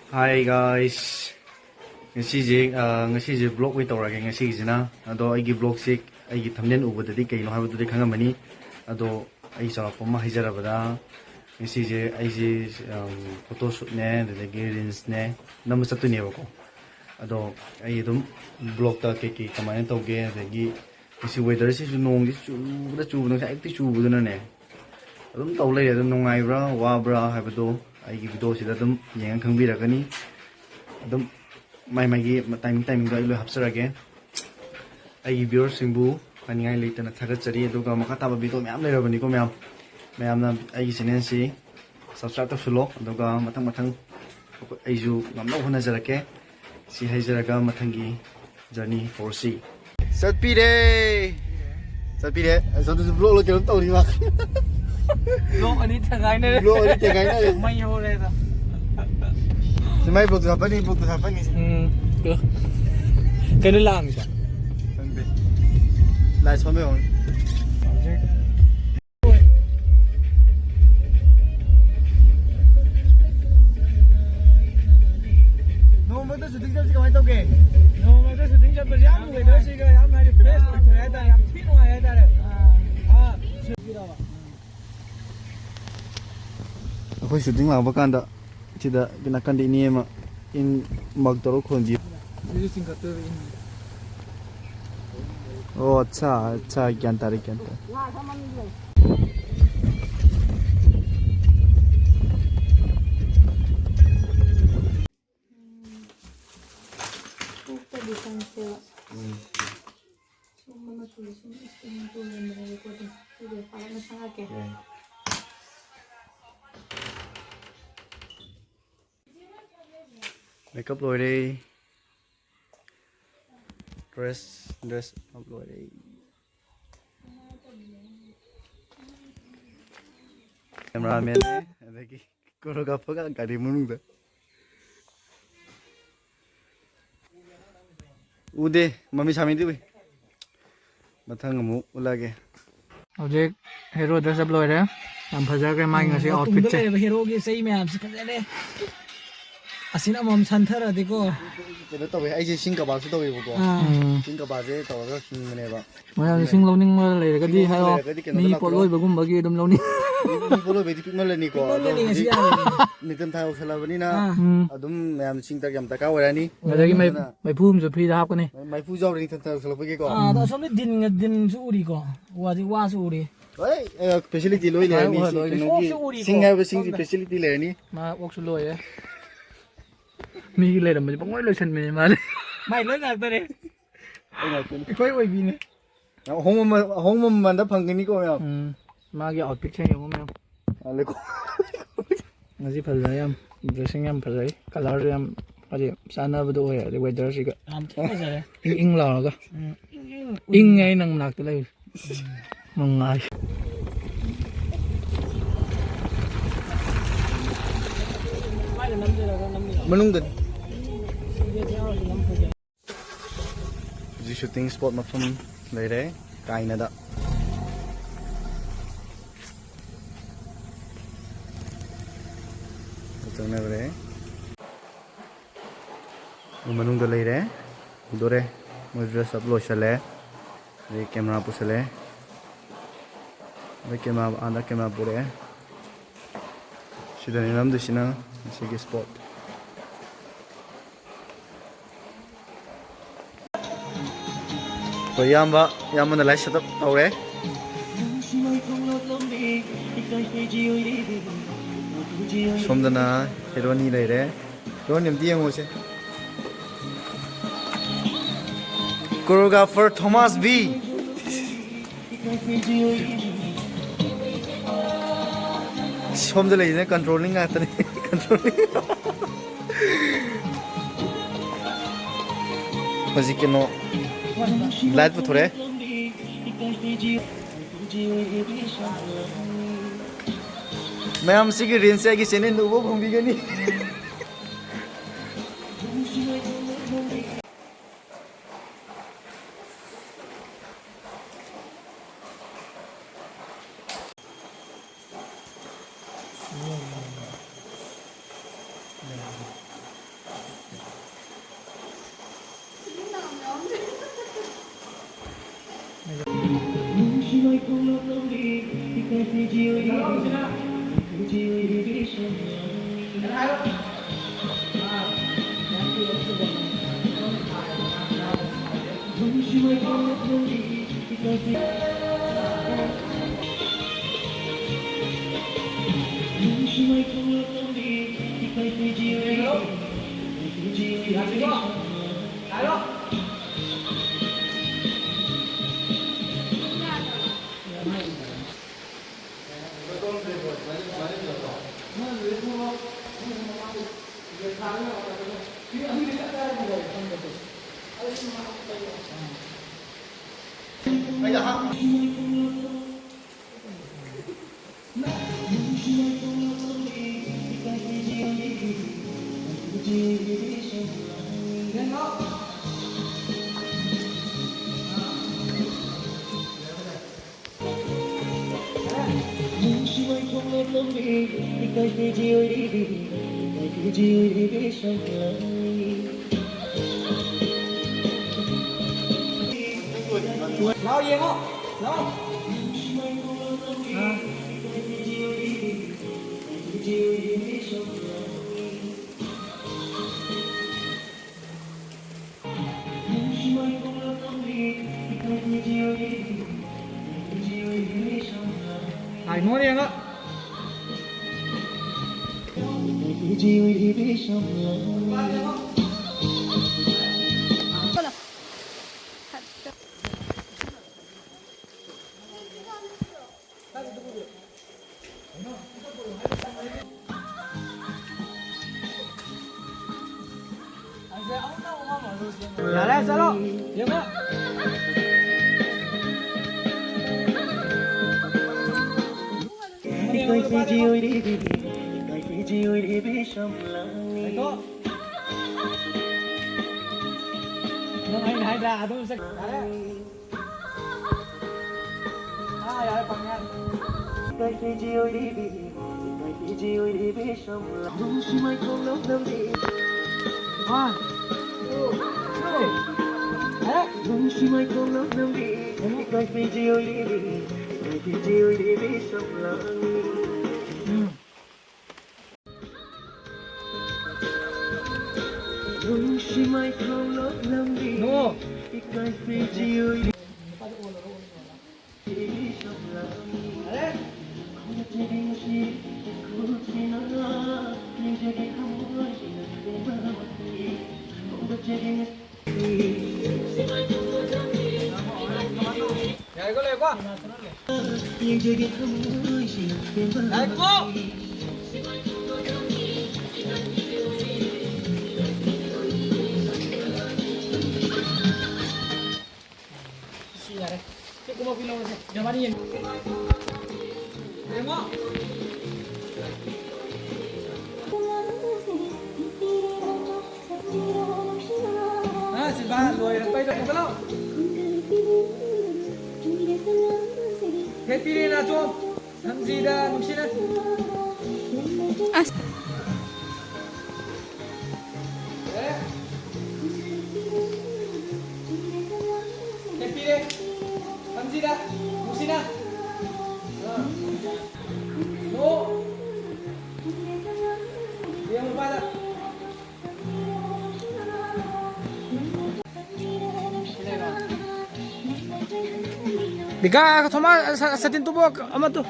Hi guys. Ngasi vlog wi tawrage ngasi jina ado aigi vlog sik aigi thumbnail ubadadi kaino habadu khangamani ado ai sarap ma hijarabada ngasi je aigi photo shoot ne de reels ne nam satune bako ado ai dum vlog ta ke kamane tawge adagi ngasi weather si nong di chu na sai ti chu buduna ne adum tawlai adum nongai bra wa bra habadu aigi video sida dum yengang khangbiragani adum mai time ga ilo hapsarage ai viewers singbu kaningai leitana thagachari aduga makata ba video myam leirabani ko myam na ai channel si subscribe to follow aduga mathang ai ju ngamna hona jarake si haijaraga mathangi journey for see satpire so this vlog lo keram tawri ma vlog ani thangai na mai ho le sa mai vlog to hapani cái nó làm sao lại xong rồi nó mới tới sự tính chất cái máy tàu kề nó mới tới sự tính chất bây giờ người tới gì cái em này được phết rồi thấy ta em thích ngoài ấy ta đấy chưa biết đâu akhoi shooting la bakanda sida kina kandi ni ma in magdaro khonji ये सिंह करते हैं oh acha gyan tari makeup loi đây dress upload đây cameraman ne adagi choreographer ka gari munung da ude mami sami di we mathang amu ulage object hero dress up rồi đấy làm phải ra cái mai người sẽ outfit chứ hero cái xây mẹ làm gì cái đấy asina mom santhara diko cái đó tao ai chỉ sinh cả ba số tao về bộ sinh cả ba thế tao rất sinh này ba mà sinh lâu ninh mà lấy cái gì hay không mi pot lôi bagum bagi dum lâu ninh pot lôi về thì pin lên đi co nitin thao khela bani na adum mem sing tak yam taka warani cái mày phum rồi phi đáp cái này mai pu jaw ring thang khela bagi co đó xong rồi din su uri co wa su uri oi facility loi le ni sing hai sing facility le ni mà work su loi ấy mi le làm gì bỗng lôi chân mày mà mày lôi ngạc tới đây quay quay gì này home mà đã phăng cái ní cô mèo mà cái outfit chơi không mèo lấy cô ngay gì phải lấy em dressing em phải lấy color em cái gì sana vừa đôi rồi weather gì cái in lò cơ in ngay năng nạc tới đây mong ngài menunggu di shooting spot mafam lere kaina da ito na lere menunggu lere dore mo dress up lo shale de camera pusale de camera anda camera pure sida ni nam dishina sige spot to yamba na light setup aure somdana heroni leire ron em diang ose choreographer Thomas B somda leine controlling atane controlling Masih kena light putar ya. Saya mesti ke range saya ke sini nubo bumbi gani. Lao gì không? Lao. Ai nói đi đó. Dạ đây sao đâu? Được đó. Nó hay ra tôi sẽ ai bằng nha. One, two, no. Đấy có lên quá. Đấy cô. Đây. Cái cô mau này. Giờ bắt đi nhìn. Em á. Xin ba lùi bay được một cái lâu. Happy đi nào chú. Làm gì đã nung xin đấy. Happy đi. Làm gì đã nung xin à. No. Dia mau pada. Bika thoma sa tin tubo ama tu.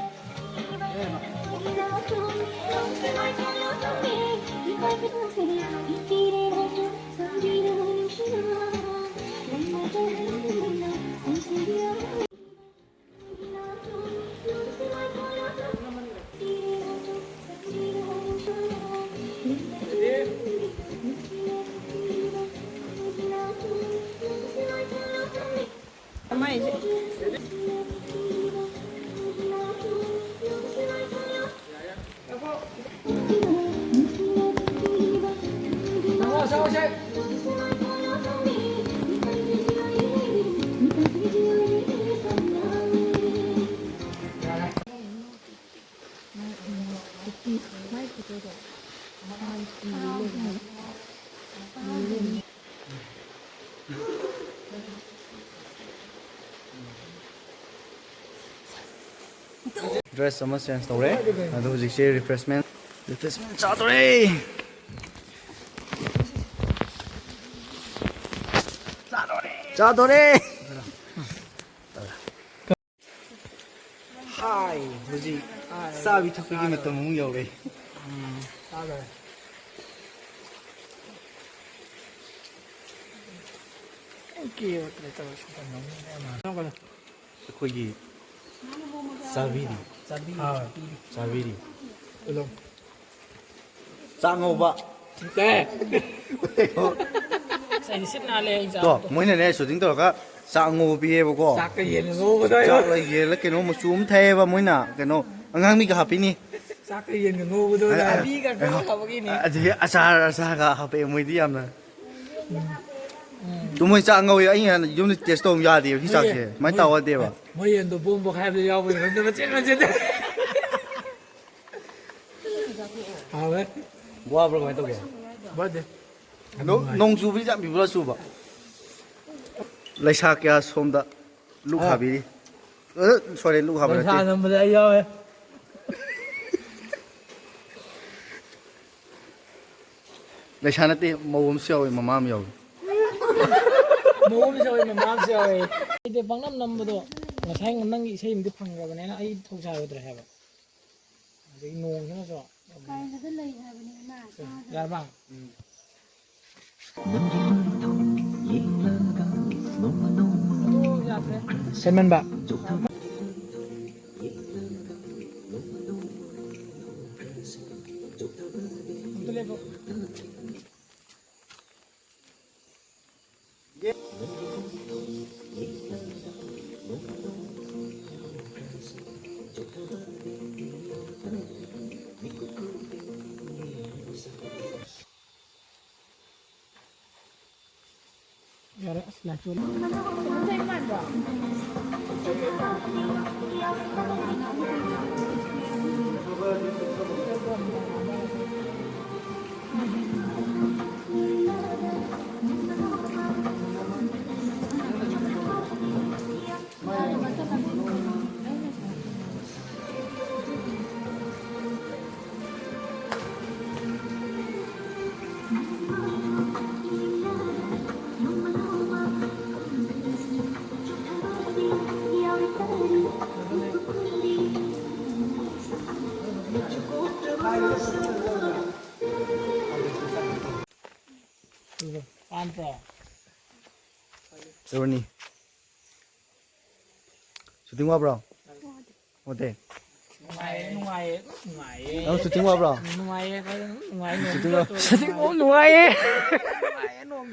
Dress ꯑꯃ change ꯇꯧꯔꯦ ꯑꯗꯣ ꯍꯧꯖꯤꯛꯁꯦ refreshment ꯆꯥꯗꯣꯔꯦ ꯆꯥꯗꯣꯔꯦ ꯍꯥꯏ ꯍꯧꯖꯤꯛ ꯆꯥꯕꯤ ꯊꯛꯄꯒꯤ ꯃꯇꯝ ꯑꯃꯨꯛ ꯌꯧꯔꯦ ꯑꯩꯈꯣꯏꯒꯤ ꯆꯥꯕꯤꯔꯤ ꯆꯥꯕꯤꯔꯤ ꯆꯥꯛ ꯉꯧꯕ ꯇꯣ ꯃꯣꯏꯅꯅꯦ ꯁꯨꯇꯤꯡ ꯇꯧꯔꯒ ꯆꯥꯛ ꯉꯧꯕ ꯄꯤꯌꯦꯕꯀꯣ ꯆꯥꯛꯀ ꯌꯦꯟꯒ ꯉꯧꯕꯗꯣ ꯆꯥꯛꯂ ꯌꯦꯜꯂ ꯀꯩꯅꯣ ꯃꯆꯨ ꯑꯃ ꯊꯛꯑꯦꯕ ꯃꯣꯏꯅ ꯀꯩꯅꯣ ꯑꯉꯥꯡꯕꯤꯒ ꯍꯥꯞꯄꯤꯅꯤ ꯆꯥꯛꯀ ꯌꯦꯟꯒ ꯉꯧꯕꯗꯣ ꯑꯕꯤꯒ ꯉꯧꯕꯒꯤꯅꯤ ꯑꯗꯒꯤ ꯑꯆꯥꯔꯒ ꯍꯥꯞꯄꯛꯑꯦ ꯃꯣꯏꯗꯤ ꯌꯥꯝꯅ ꯇꯨ ꯃꯣꯏ ꯆꯥꯛ ꯉꯧꯋꯤ ꯑꯩ ꯍꯥꯟꯅ ꯌꯨꯝꯗ ꯇꯦꯁ ꯇꯧꯕ ꯌꯥꯗꯦꯕ ꯁꯤ ꯆꯥꯛꯁꯦ ꯁꯨꯃꯥꯏꯅ ꯇꯧꯔꯗꯦꯕ ꯃꯣꯏ ꯌꯦꯟꯗꯣ ꯕꯣꯝꯕꯣꯛ ꯍꯥꯏꯕꯗ ꯌꯥꯎꯕꯒꯤ ꯈꯪꯗꯦ ꯃꯆꯦꯠ ꯍꯥꯎꯋꯦ ꯋꯥꯕ꯭ꯔꯥ ꯀꯃꯥꯏꯅ ꯇꯧꯒꯦ ꯋꯥꯗꯦ ꯅꯣꯡ ꯆꯨꯕꯗꯤ ꯌꯥꯝ ꯄꯤꯕ꯭ꯔꯥ ꯆꯨꯕ ꯂꯩꯁꯥ ꯀꯌꯥ ꯁꯣꯝꯗ ꯂꯨꯛ ꯍꯥꯕꯤꯔꯤ ꯁꯣꯔꯤ ꯂꯨꯛ ꯍꯥꯕ ꯅꯠꯇꯦ ꯅꯝꯕꯗ ꯑꯩ ꯌꯥꯎꯋꯦ ꯂꯩꯁꯥ ꯅꯠꯇꯦ ꯃꯧ ꯑꯃꯁꯨ ꯌꯥꯎꯏ ꯃꯃꯥ ꯑꯃ ꯌꯥꯎꯏ ꯃꯧ ꯑꯃꯁꯨ ꯌꯥꯎꯋꯦ ꯃꯃꯥ ꯑꯃꯁꯨ ꯌꯥꯎꯋꯦ ꯑꯩꯗꯤ ꯄꯪꯅꯝ ꯅꯝꯕꯗꯣ ꯉꯁꯥꯏ ꯅꯪꯒꯤ ꯏꯁꯩ ꯑꯃꯗꯤ ꯐꯪꯈ꯭ꯔꯕꯅꯤꯅ ꯑꯩ ꯊꯧꯁꯥꯔꯨꯗ꯭ꯔꯦ ꯍꯥꯏꯕ ꯑꯗꯒꯤ ꯅꯣꯡꯁꯤꯅꯁꯨ ꯀꯥꯏꯅꯗ ꯂꯩ ꯍꯥꯏꯕꯅꯤ ꯏꯃꯥ ꯌꯥꯔꯕ ꯁꯦꯝꯃꯟꯕ ꯑꯝꯇ ꯂꯦꯞꯄꯣ ꯌꯥꯔꯦ ꯑꯁ ꯂꯥꯛꯆꯣ ꯄꯥꯟꯄ꯭ꯔꯣ ꯀꯩꯗꯧꯔꯅꯤ ꯁꯨꯇꯤꯡ ꯋꯥꯕ꯭ꯔꯣ ꯋꯥꯗꯦ ꯅꯨꯡꯉꯥꯏꯌꯦ ꯅꯪ ꯁꯨꯇꯤꯡ ꯋꯥꯕ꯭ꯔꯣ ꯅꯨꯡꯉꯥꯏꯌꯦ ꯁꯨꯇꯤꯡ ꯋꯥ ꯅꯨꯡꯉꯥꯏꯌꯦ ꯅꯨꯡꯉꯥꯏꯌꯦ ꯅꯣꯡ